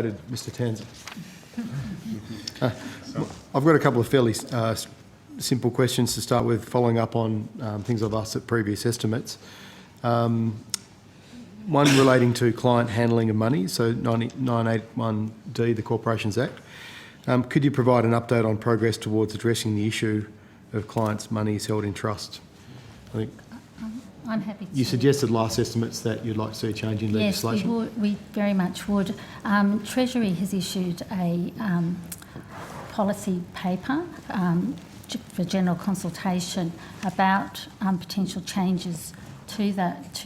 invited Mr Tanzer. I've got a couple of fairly simple questions to start with, following up on things I've asked at previous estimates. One relating to client handling of money, so 981D, the Corporations Act. Could you provide an update on progress towards addressing the issue of clients' monies held in trust? I think I'm happy to. You suggested last estimates that you'd like to see a change in legislation. Yes, we very much would. Treasury has issued a policy paper for general consultation about potential changes to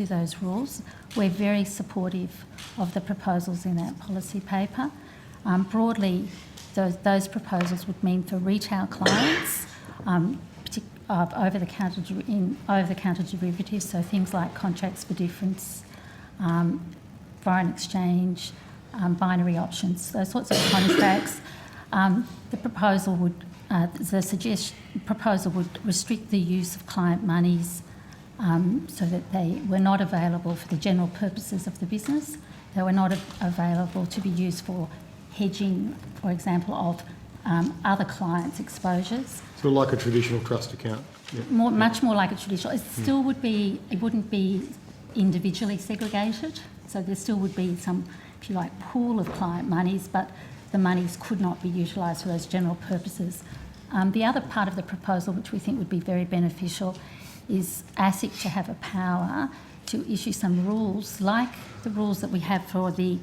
those rules. We're very supportive of the proposals in that policy paper. Broadly, those proposals would mean for retail clients, over-the-counter derivatives, so things like contracts for difference, foreign exchange, binary options, those sorts of contracts. The proposal would restrict the use of client monies so that they were not available for the general purposes of the business. They were not available to be used for hedging, for example, of other clients' exposures. So like a traditional trust account? Yeah. Much more like a traditional. It still would be, it wouldn't be individually segregated, so there still would be some, if you like, pool of client monies, but the monies could not be utilised for those general purposes. The other part of the proposal, which we think would be very beneficial, is ASIC to have a power to issue some rules, like the rules that we have for the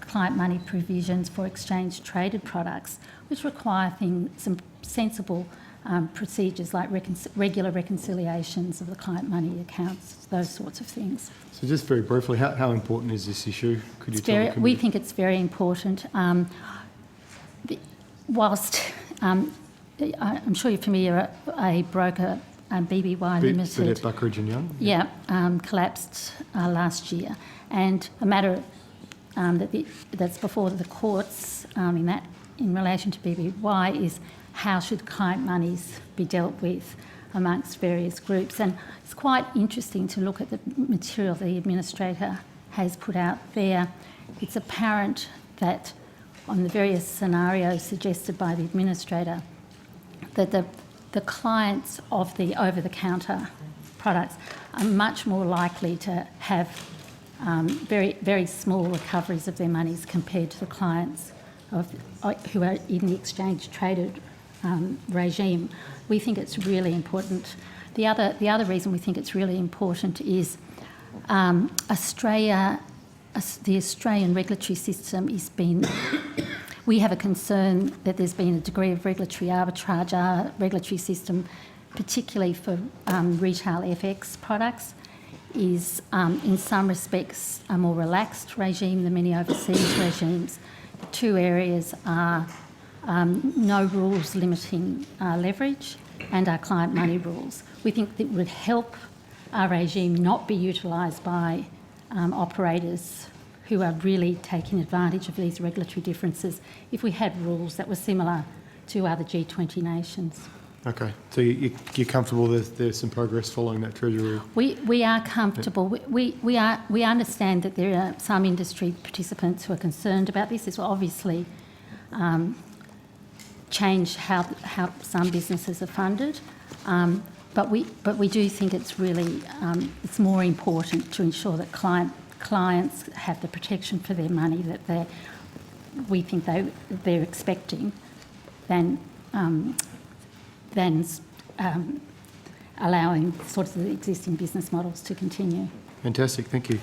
client money provisions for exchange-traded products, which require some sensible procedures like regular reconciliations of the client money accounts, those sorts of things. So just very briefly, how important is this issue? Could you tell the committee? We think it's very important. Whilst I'm sure you're familiar, a broker, BBY Limited, Buckridge and Young? Yeah, collapsed last year, and a matter that's before the courts in relation to BBY is how should client monies be dealt with amongst various groups. And it's quite interesting to look at the material the administrator has put out there. It's apparent that on the various scenarios suggested by the administrator, that the clients of the over-the-counter products are much more likely to have very, very small recoveries of their monies compared to the clients who are in the exchange-traded regime. We think it's really important. The other reason we think it's really important is the Australian regulatory system is being. We have a concern that there's been a degree of regulatory arbitrage. Our regulatory system, particularly for retail FX products, is in some respects a more relaxed regime than many overseas regimes. The two areas are no rules limiting leverage and our client money rules. We think that would help our regime not be utilised by operators who are really taking advantage of these regulatory differences if we had rules that were similar to other G20 nations. Okay, so you're comfortable there's some progress following that Treasury? We are comfortable. Yeah. We understand that there are some industry participants who are concerned about this. This will obviously change how some businesses are funded, but we do think it's really it's more important to ensure that clients have the protection for their money that we think they're expecting than allowing sorts of the existing business models to continue. Fantastic, thank you.